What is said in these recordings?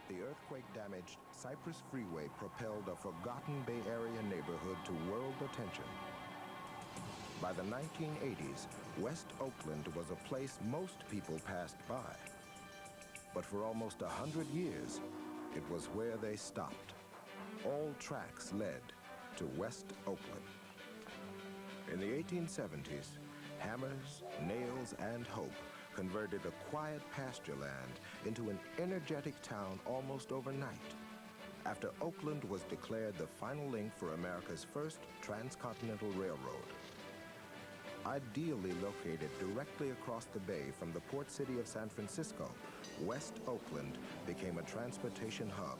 the earthquake-damaged Cypress Freeway propelled a forgotten Bay Area neighborhood to world attention. By the 1980s, West Oakland was a place most people passed by. But for almost 100 years, it was where they stopped. All tracks led to West Oakland. In the 1870s, hammers, nails, and hope converted a quiet pasture land into an energetic town almost overnight, after Oakland was declared the final link for America's first transcontinental railroad. Ideally located directly across the bay from the port city of San Francisco, West Oakland became a transportation hub,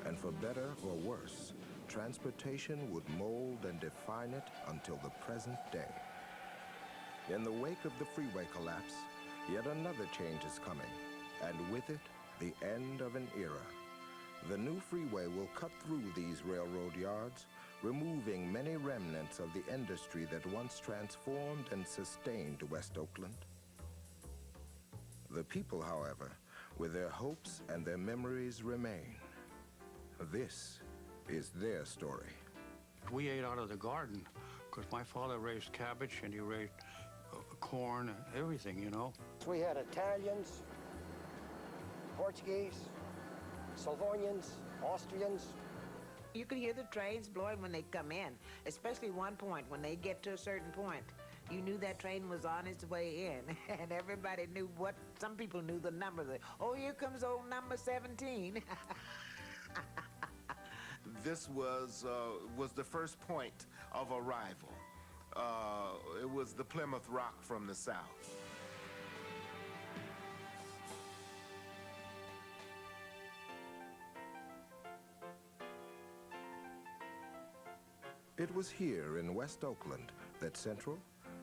and for better or worse, transportation would mold and define it until the present day. In the wake of the freeway collapse, yet another change is coming, and with it, the end of an era. The new freeway will cut through these railroad yards, removing many remnants of the industry that once transformed and sustained West Oakland. The people, however, with their hopes and their memories remain. This is their story. We ate out of the garden because my father raised cabbage and he raised corn and everything, you know. We had Italians, Portuguese, Slavonians, Austrians. You could hear the trains blowing when they come in, especially one point, when they get to a certain point. You knew that train was on its way in, and everybody knew what, some people knew the number. Oh, here comes old number 17. This was the first point of arrival. It was the Plymouth Rock from the south. It was here in West Oakland that Central,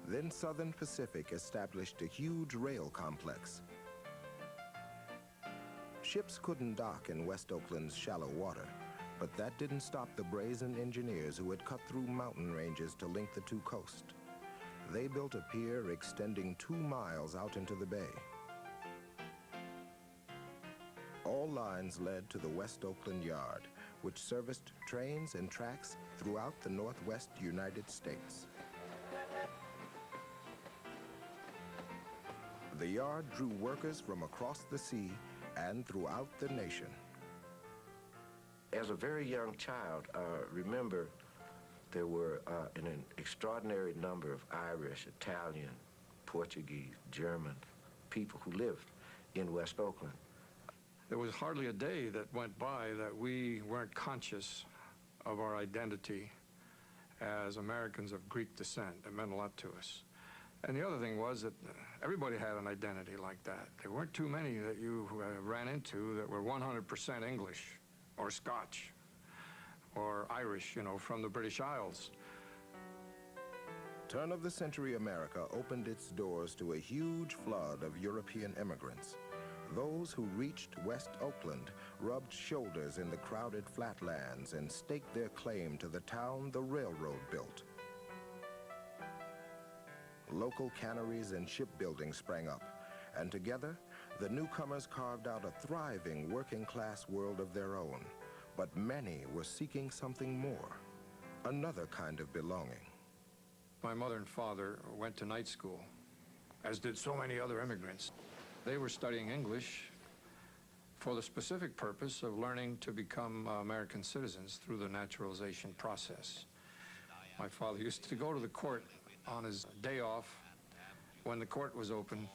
then Southern Pacific established a huge rail complex. Ships couldn't dock in West Oakland's shallow water, but that didn't stop the brazen engineers who had cut through mountain ranges to link the two coasts. They built a pier extending 2 miles out into the bay. All lines led to the West Oakland Yard, which serviced trains and tracks throughout the Northwest United States. The yard drew workers from across the sea and throughout the nation. As a very young child, I remember there were an extraordinary number of Irish, Italian, Portuguese, German people who lived in West Oakland. There was hardly a day that went by that we weren't conscious of our identity as Americans of Greek descent. It meant a lot to us. And the other thing was that everybody had an identity like that. There weren't too many that you ran into that were 100% English or Scotch or Irish, you know, from the British Isles. Turn-of-the-century America opened its doors to a huge flood of European immigrants. Those who reached West Oakland rubbed shoulders in the crowded flatlands and staked their claim to the town the railroad built. Local canneries and shipbuilding sprang up, and together, the newcomers carved out a thriving working-class world of their own. But many were seeking something more, another kind of belonging. My mother and father went to night school, as did so many other immigrants. They were studying English for the specific purpose of learning to become American citizens through the naturalization process. My father used to go to the court on his day off when the court was open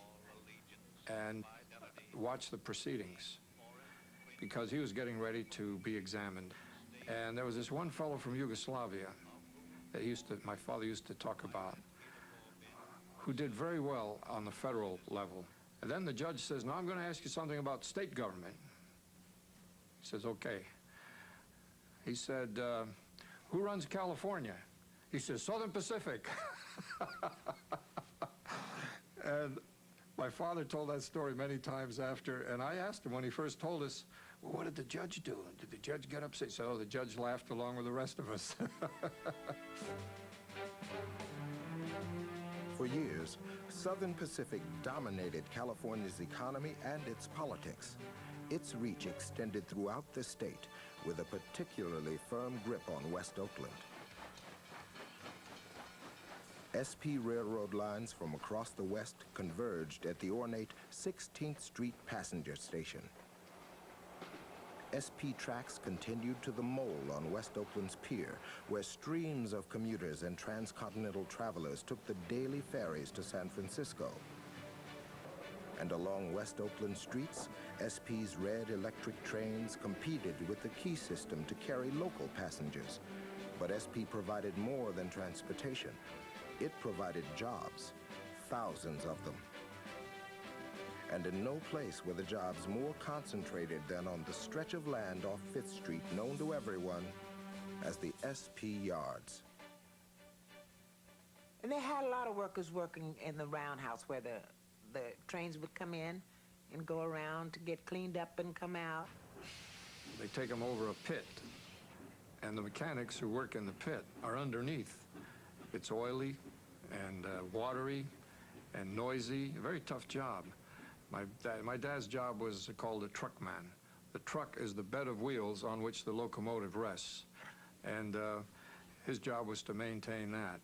and watch the proceedings because he was getting ready to be examined. And there was this one fellow from Yugoslavia that my father used to talk about, who did very well on the federal level. And then the judge says, "Now I'm going to ask you something about state government." He says, "Okay." He said, "Who runs California?" He says, "Southern Pacific." And my father told that story many times after, and I asked him when he first told us, "Well, what did the judge do? Did the judge get upset?" He said, "Oh, the judge laughed along with the rest of us." For years, Southern Pacific dominated California's economy and its politics. Its reach extended throughout the state with a particularly firm grip on West Oakland. SP Railroad lines from across the West converged at the ornate 16th Street passenger station. SP tracks continued to the mole on West Oakland's pier, where streams of commuters and transcontinental travelers took the daily ferries to San Francisco. And along West Oakland streets, SP's red electric trains competed with the key system to carry local passengers. But SP provided more than transportation. It provided jobs, thousands of them. And in no place were the jobs more concentrated than on the stretch of land off 5th Street known to everyone as the SP Yards. And they had a lot of workers working in the roundhouse where the trains would come in and go around to get cleaned up and come out. They take them over a pit, and the mechanics who work in the pit are underneath. It's oily and watery and noisy, a very tough job. My dad's job was called a truckman. The truck is the bed of wheels on which the locomotive rests, and his job was to maintain that.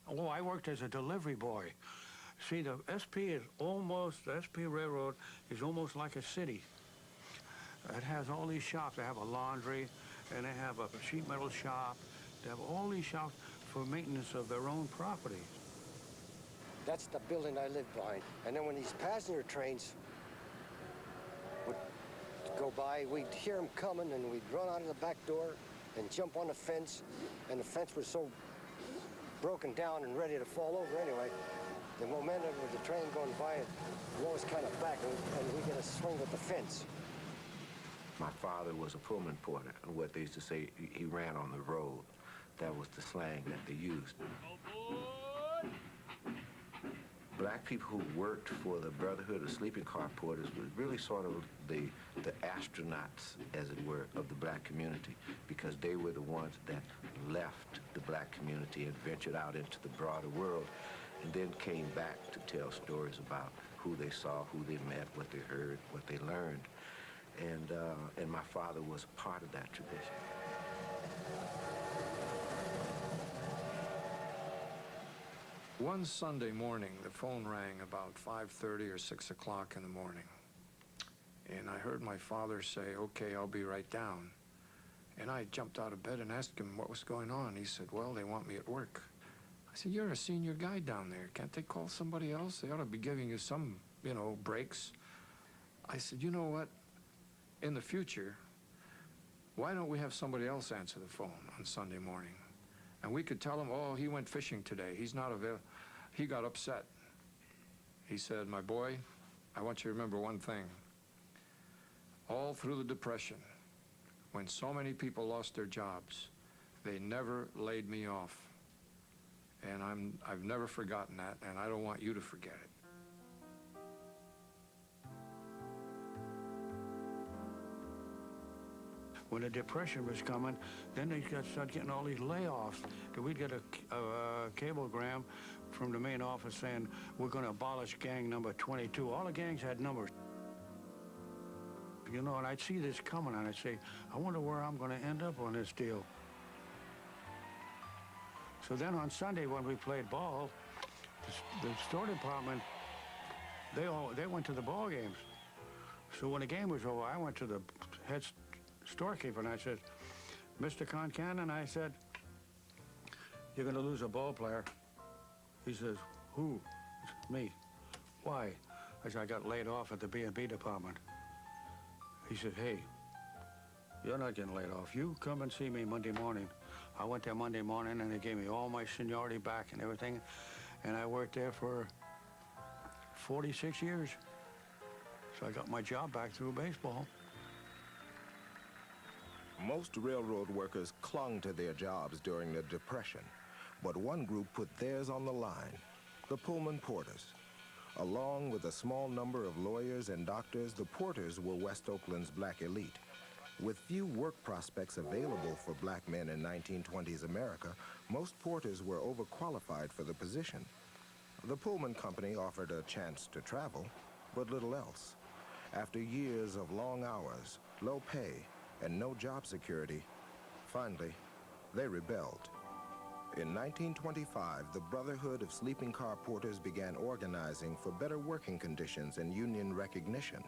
Oh, I worked as a delivery boy. See, the SP Railroad is almost like a city. It has all these shops. They have a laundry, and they have a sheet metal shop. They have all these shops for maintenance of their own property. That's the building I lived behind. And then when these passenger trains would go by, we'd hear them coming, and we'd run out of the back door and jump on the fence. And the fence was so broken down and ready to fall over anyway. The momentum of the train going by, it was kind of back, and we get a swing with the fence. My father was a Pullman porter, and what they used to say, he ran on the road. That was the slang that they used. Black people who worked for the Brotherhood of Sleeping Car Porters was really sort of the astronauts, as it were, of the black community, because they were the ones that left the black community and ventured out into the broader world, and then came back to tell stories about who they saw, who they met, what they heard, what they learned. And my father was a part of that tradition. One Sunday morning, the phone rang about 5:30 or 6 o'clock in the morning. And I heard my father say, "Okay, I'll be right down." And I jumped out of bed and asked him what was going on. He said, "Well, they want me at work." I said, "You're a senior guy down there. Can't they call somebody else? They ought to be giving you some, breaks." I said, "You know what? In the future, why don't we have somebody else answer the phone on Sunday morning? And we could tell him, oh, he went fishing today. He's not available. He got upset." He said, "My boy, I want you to remember one thing. All through the Depression, when so many people lost their jobs, they never laid me off. And I've never forgotten that, and I don't want you to forget it." When the Depression was coming, then they started getting all these layoffs. We'd get a cablegram from the main office saying, "We're going to abolish gang number 22. All the gangs had numbers. And I'd see this coming, and I'd say, I wonder where I'm going to end up on this deal. So then on Sunday when we played ball, the store department, they went to the ball games. So when the game was over, I went to the head storekeeper, and I said, "Mr. Concannon," I said, "you're going to lose a ball player." He says, "Who?" I said, "Me." "Why?" I said, "I got laid off at the B&B department." He said, "Hey, you're not getting laid off. You come and see me Monday morning." I went there Monday morning, and they gave me all my seniority back and everything, and I worked there for 46 years. So I got my job back through baseball. Most railroad workers clung to their jobs during the Depression, but one group put theirs on the line, the Pullman porters. Along with a small number of lawyers and doctors, the porters were West Oakland's black elite. With few work prospects available for black men in 1920s America, most porters were overqualified for the position. The Pullman Company offered a chance to travel, but little else. After years of long hours, low pay, and no job security, finally, they rebelled. In 1925, the Brotherhood of Sleeping Car Porters began organizing for better working conditions and union recognition.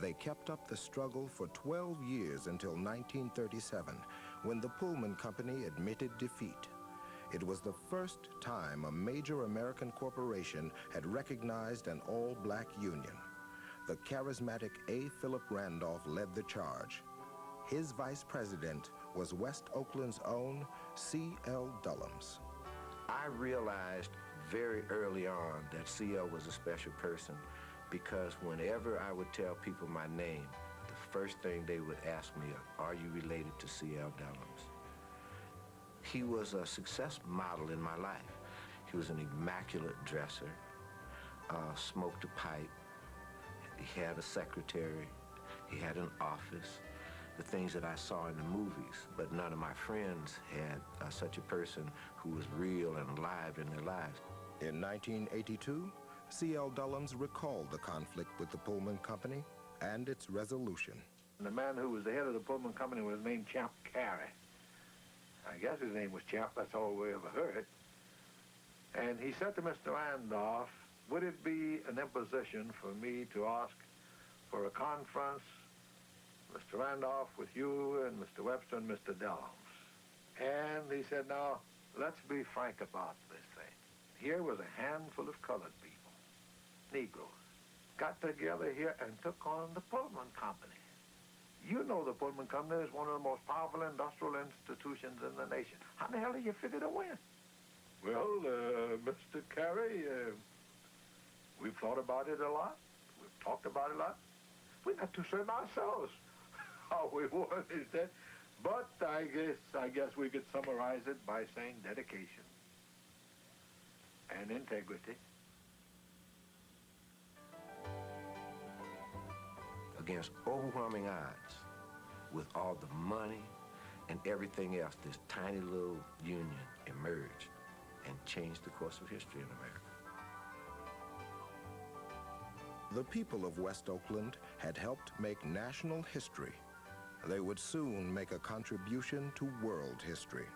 They kept up the struggle for 12 years until 1937, when the Pullman Company admitted defeat. It was the first time a major American corporation had recognized an all-black union. The charismatic A. Philip Randolph led the charge. His vice president was West Oakland's own C.L. Dullums. I realized very early on that C.L. was a special person because whenever I would tell people my name, the first thing they would ask me, are you related to C.L. Dullums? He was a success model in my life. He was an immaculate dresser, smoked a pipe, he had a secretary, he had an office, the things that I saw in the movies, but none of my friends had such a person who was real and alive in their lives. In 1982, C.L. Dullums recalled the conflict with the Pullman Company and its resolution. The man who was the head of the Pullman Company was named Champ Carey. I guess his name was Champ, that's all we ever heard. And he said to Mr. Randolph, would it be an imposition for me to ask for a conference, Mr. Randolph, with you and Mr. Webster and Mr. Dullums? And he said, now, let's be frank about this thing. Here was a handful of colored people, Negroes, got together here and took on the Pullman Company. You know the Pullman Company is one of the most powerful industrial institutions in the nation. How in the hell do you figure to win? Well, Mr. Carey, we've thought about it a lot. We've talked about it a lot. We're not too certain ourselves how we won, he said. But I guess we could summarize it by saying dedication and integrity. Against overwhelming odds, with all the money and everything else, this tiny little union emerged and changed the course of history in America. The people of West Oakland had helped make national history. They would soon make a contribution to world history.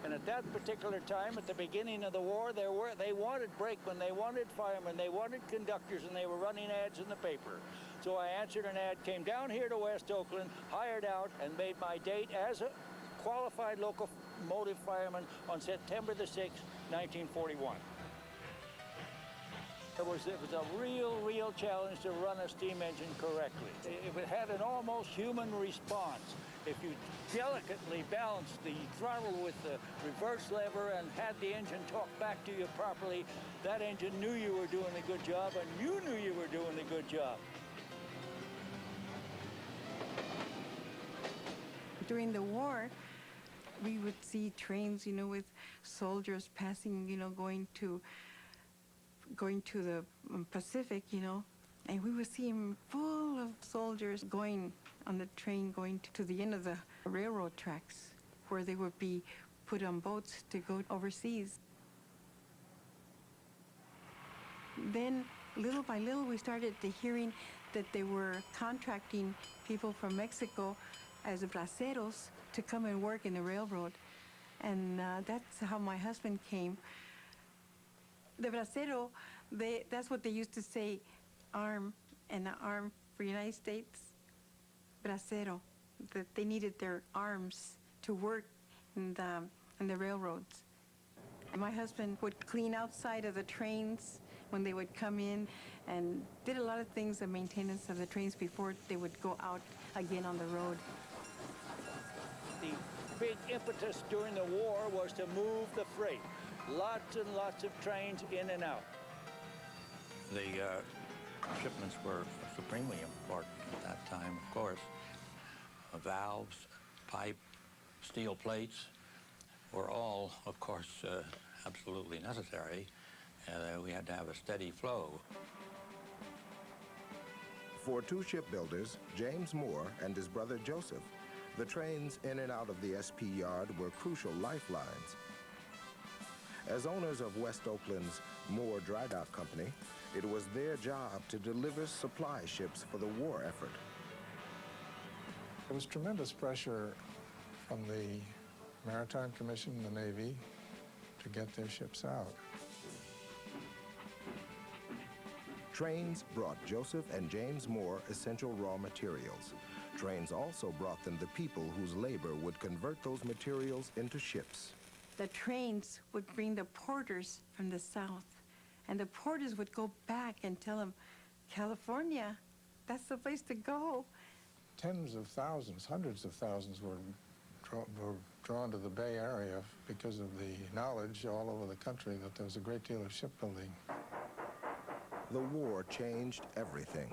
And at that particular time, at the beginning of the war, they wanted brakemen, they wanted firemen, they wanted conductors, and they were running ads in the paper. So I answered an ad, came down here to West Oakland, hired out, and made my date as a qualified locomotive fireman on September the 6th, 1941. It was a real challenge to run a steam engine correctly. It had an almost human response. If you delicately balanced the throttle with the reverse lever and had the engine talk back to you properly, that engine knew you were doing a good job, and you knew you were doing a good job. During the war, we would see trains, you know, with soldiers passing, you know, going to the Pacific, you know, and we would see them full of soldiers going on the train, going to the end of the railroad tracks, where they would be put on boats to go overseas. Then, little by little, we started to hearing that they were contracting people from Mexico as braceros to come and work in the railroad. And that's how my husband came. The bracero, that's what they used to say, arm, and the arm for United States, bracero, that they needed their arms to work in the railroads. And my husband would clean outside of the trains when they would come in, and did a lot of things, the maintenance of the trains before they would go out again on the road. The big impetus during the war was to move the freight. Lots and lots of trains in and out. The shipments were supremely important at that time, of course. Valves, pipe, steel plates were all, of course, absolutely necessary. We had to have a steady flow. For two shipbuilders, James Moore and his brother Joseph, the trains in and out of the SP yard were crucial lifelines. As owners of West Oakland's Moore Dry Dock Company, it was their job to deliver supply ships for the war effort. There was tremendous pressure from the Maritime Commission and the Navy to get their ships out. Trains brought Joseph and James Moore essential raw materials. Trains also brought them the people whose labor would convert those materials into ships. The trains would bring the porters from the south, and the porters would go back and tell them, California, that's the place to go. Tens of thousands, hundreds of thousands were drawn to the Bay Area because of the knowledge all over the country that there was a great deal of shipbuilding. The war changed everything.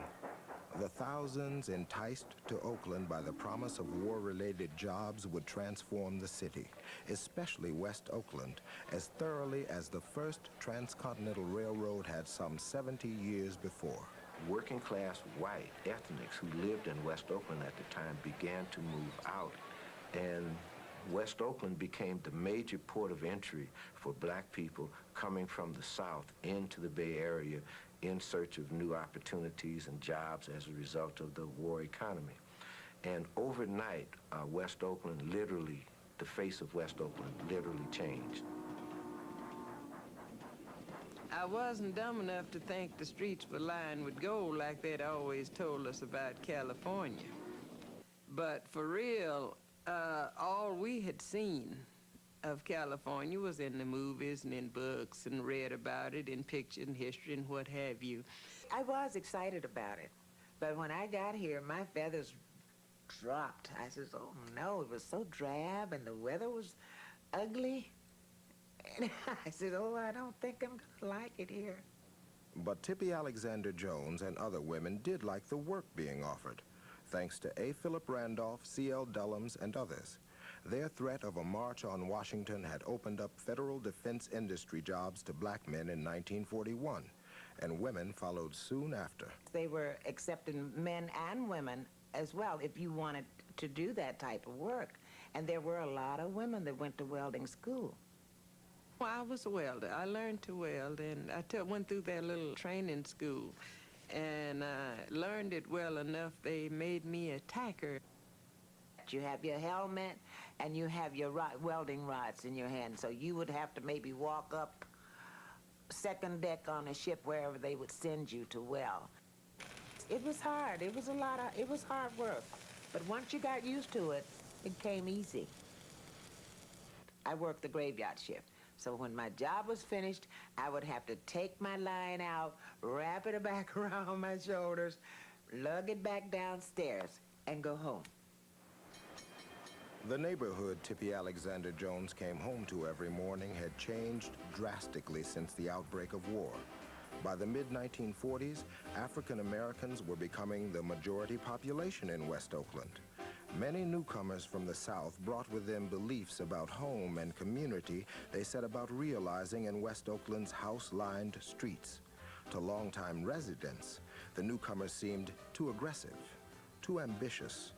The thousands enticed to Oakland by the promise of war-related jobs would transform the city, especially West Oakland, as thoroughly as the first transcontinental railroad had some 70 years before. Working-class white ethnics who lived in West Oakland at the time began to move out, and West Oakland became the major port of entry for black people coming from the South into the Bay Area in search of new opportunities and jobs as a result of the war economy. And overnight, West Oakland literally, the face of West Oakland literally changed. I wasn't dumb enough to think the streets were lined with gold like they'd always told us about California. But for real, all we had seen of California was in the movies and in books and read about it in pictures and history and what have you. I was excited about it, but when I got here, my feathers dropped. I said, oh no, it was so drab and the weather was ugly. And I said, oh, I don't think I'm gonna like it here. But Tippy Alexander Jones and other women did like the work being offered, thanks to A. Philip Randolph, C.L. Dellums, and others. Their threat of a march on Washington had opened up federal defense industry jobs to black men in 1941, and women followed soon after. They were accepting men and women as well if you wanted to do that type of work. And there were a lot of women that went to welding school. Well, I was a welder. I learned to weld, and I went through their little training school, and I learned it well enough they made me a tacker. You have your helmet, and you have your welding rods in your hand, so you would have to maybe walk up second deck on a ship wherever they would send you to weld. It was hard. It was it was hard work, but once you got used to it, it came easy. I worked the graveyard shift. So when my job was finished, I would have to take my line out, wrap it back around my shoulders, lug it back downstairs, and go home. The neighborhood Tippy Alexander Jones came home to every morning had changed drastically since the outbreak of war. By the mid-1940s, African Americans were becoming the majority population in West Oakland. Many newcomers from the South brought with them beliefs about home and community they set about realizing in West Oakland's house-lined streets. To longtime residents, the newcomers seemed too aggressive, too ambitious,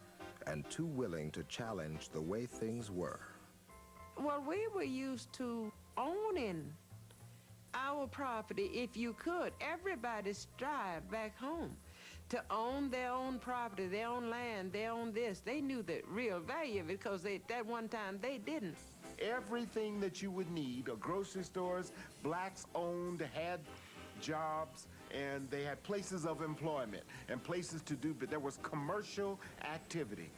and too willing to challenge the way things were. Well, we were used to owning our property if you could. Everybody strived back home to own their own property, their own land, their own this. They knew the real value of it because that one time they didn't. Everything that you would need, grocery stores, blacks owned, had jobs, and they had places of employment and places to do, but there was commercial activity.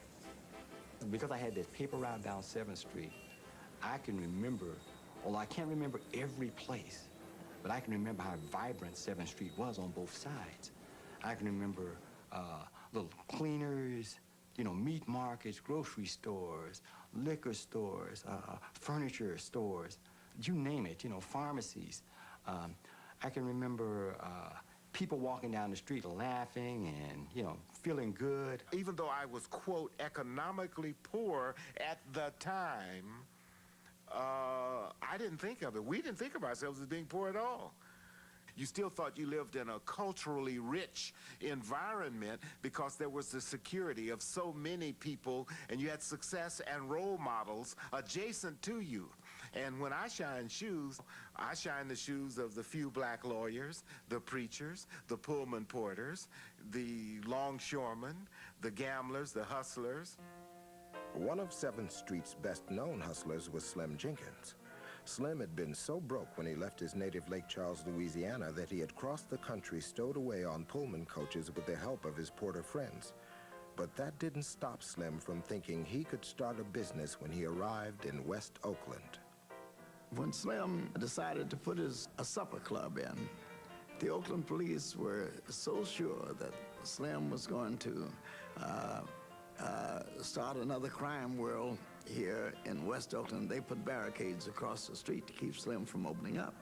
Because I had this paper route down 7th Street, I can remember, although I can't remember every place, but I can remember how vibrant 7th Street was on both sides. I can remember little cleaners, you know, meat markets, grocery stores, liquor stores, furniture stores, you name it, you know, pharmacies. I can remember people walking down the street laughing and, you know, feeling good. Even though I was, quote, economically poor at the time, I didn't think of it. We didn't think of ourselves as being poor at all. You still thought you lived in a culturally rich environment because there was the security of so many people and you had success and role models adjacent to you. And when I shine shoes, I shine the shoes of the few black lawyers, the preachers, the Pullman porters, the longshoremen, the gamblers, the hustlers. One of 7th Street's best-known hustlers was Slim Jenkins. Slim had been so broke when he left his native Lake Charles, Louisiana, that he had crossed the country stowed away on Pullman coaches with the help of his porter friends. But that didn't stop Slim from thinking he could start a business when he arrived in West Oakland. When Slim decided to put a supper club in, the Oakland police were so sure that Slim was going to start another crime world here in West Oakland. They put barricades across the street to keep Slim from opening up.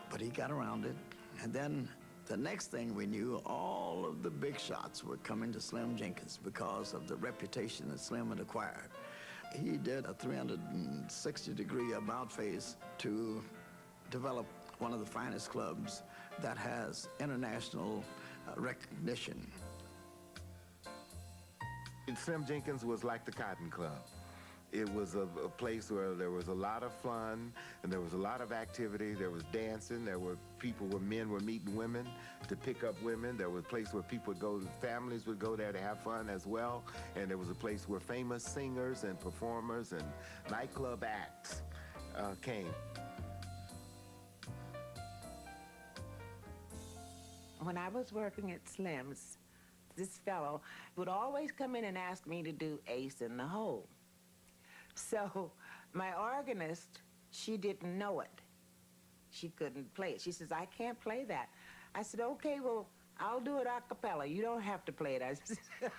But he got around it, and then the next thing we knew, all of the big shots were coming to Slim Jenkins because of the reputation that Slim had acquired. He did a 360-degree about-face to develop one of the finest clubs that has international recognition. And Slim Jenkins was like the Cotton Club. It was a place where there was a lot of fun and there was a lot of activity. There was dancing. There were people where men were meeting women to pick up women. There was a place where people would go, families would go there to have fun as well. And there was a place where famous singers and performers and nightclub acts came. When I was working at Slim's, this fellow would always come in and ask me to do Ace in the Hole. So my organist, she didn't know it. She couldn't play it. She says, I can't play that. I said, okay, well, I'll do it a cappella. You don't have to play it. I said,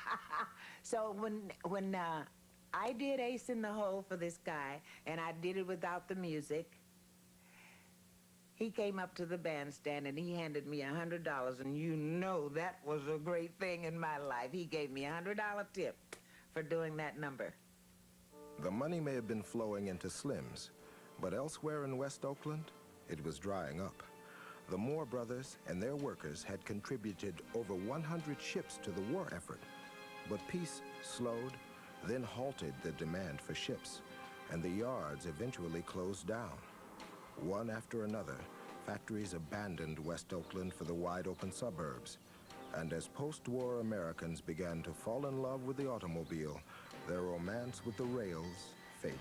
so when I did Ace in the Hole for this guy, and I did it without the music, he came up to the bandstand and he handed me $100, and you know that was a great thing in my life. He gave me a $100 tip for doing that number. The money may have been flowing into Slim's, but elsewhere in West Oakland, it was drying up. The Moore brothers and their workers had contributed over 100 ships to the war effort, but peace slowed, then halted the demand for ships, and the yards eventually closed down. One after another, factories abandoned West Oakland for the wide-open suburbs, and as post-war Americans began to fall in love with the automobile, their romance with the rails faded.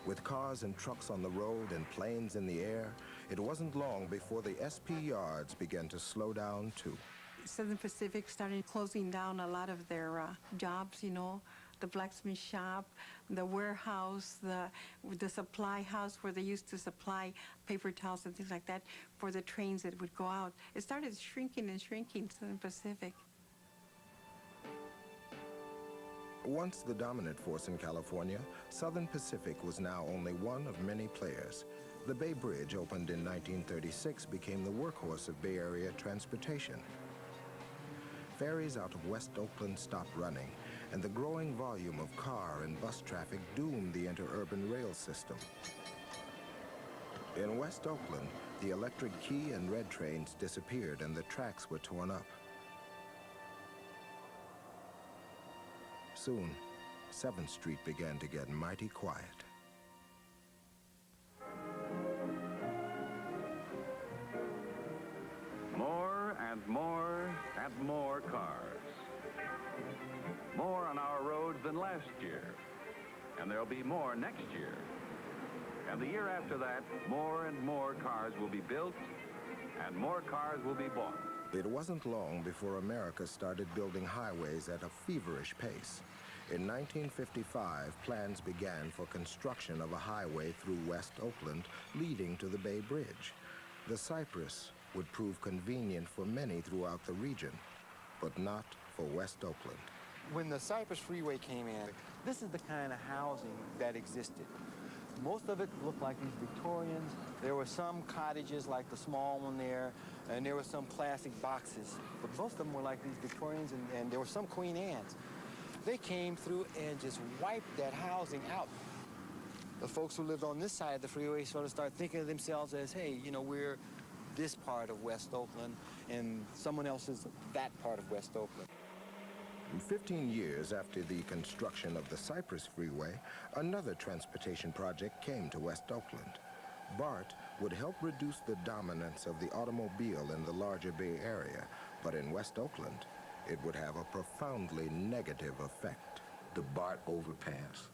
With cars and trucks on the road and planes in the air, it wasn't long before the SP yards began to slow down too. Southern Pacific started closing down a lot of their jobs, you know, the blacksmith shop, the warehouse, the supply house where they used to supply paper towels and things like that for the trains that would go out. It started shrinking and shrinking, Southern Pacific. Once the dominant force in California, Southern Pacific was now only one of many players. The Bay Bridge, opened in 1936, became the workhorse of Bay Area transportation. Ferries out of West Oakland stopped running, and the growing volume of car and bus traffic doomed the interurban rail system. In West Oakland, the electric key and red trains disappeared and the tracks were torn up. Soon, 7th Street began to get mighty quiet. More and more and more cars. More on our roads than last year. And there'll be more next year. And the year after that, more and more cars will be built and more cars will be bought. It wasn't long before America started building highways at a feverish pace. In 1955, plans began for construction of a highway through West Oakland leading to the Bay Bridge. The Cypress would prove convenient for many throughout the region, but not for West Oakland. When the Cypress Freeway came in, this is the kind of housing that existed. Most of it looked like these Victorians. There were some cottages like the small one there, and there were some classic boxes. But most of them were like these Victorians, and there were some Queen Anne's. They came through and just wiped that housing out. The folks who lived on this side of the freeway sort of start thinking of themselves as, hey, you know, we're this part of West Oakland, and someone else is that part of West Oakland. 15 years after the construction of the Cypress Freeway, another transportation project came to West Oakland. BART would help reduce the dominance of the automobile in the larger Bay Area, but in West Oakland, it would have a profoundly negative effect. The BART overpass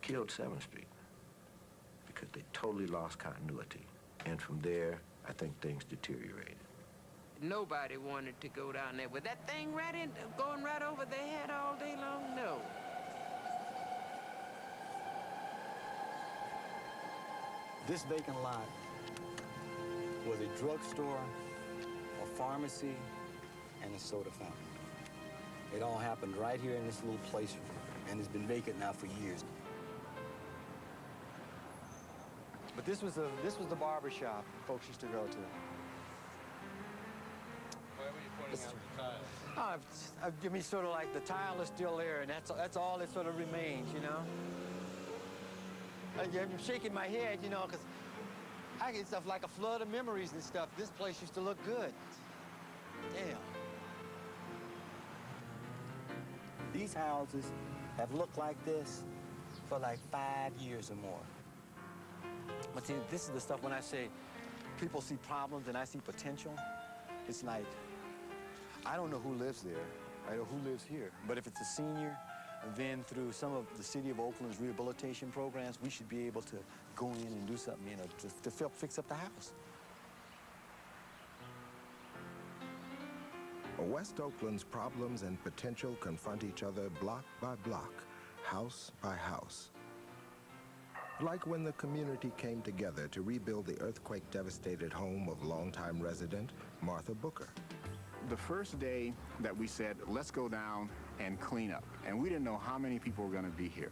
killed 7th Street because they totally lost continuity. And from there, I think things deteriorated. Nobody wanted to go down there with that thing going right over their head all day long. No. This vacant lot was a drugstore, a pharmacy, and a soda fountain. It all happened right here in this little place, and it's been vacant now for years. But this was the barber shop folks used to go to. Why were you pointing out the tile? I mean, sort of like the tile is still there, and that's all that sort of remains, you know? I'm shaking my head, you know, because I get stuff like a flood of memories and stuff. This place used to look good. Damn. These houses have looked like this for like 5 years or more. But see, this is the stuff when I say people see problems and I see potential. It's like, I don't know who lives there. I know who lives here. But if it's a senior, then through some of the City of Oakland's rehabilitation programs, we should be able to go in and do something, you know, to fix up the house. West Oakland's problems and potential confront each other block by block, house by house. Like when the community came together to rebuild the earthquake-devastated home of longtime resident Martha Booker. The first day that we said, let's go down and clean up, and we didn't know how many people were going to be here.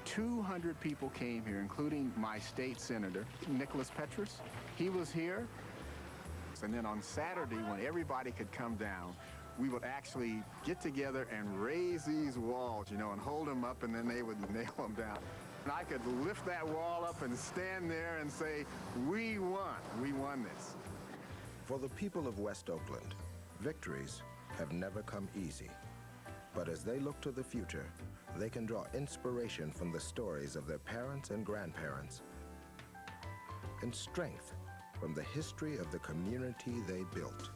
200 people came here, including my state senator, Nicholas Petrus. He was here. And then on Saturday, when everybody could come down, we would actually get together and raise these walls, you know, and hold them up, and then they would nail them down. And I could lift that wall up and stand there and say, we won this. For the people of West Oakland, victories have never come easy. But as they look to the future, they can draw inspiration from the stories of their parents and grandparents, and strength from the history of the community they built.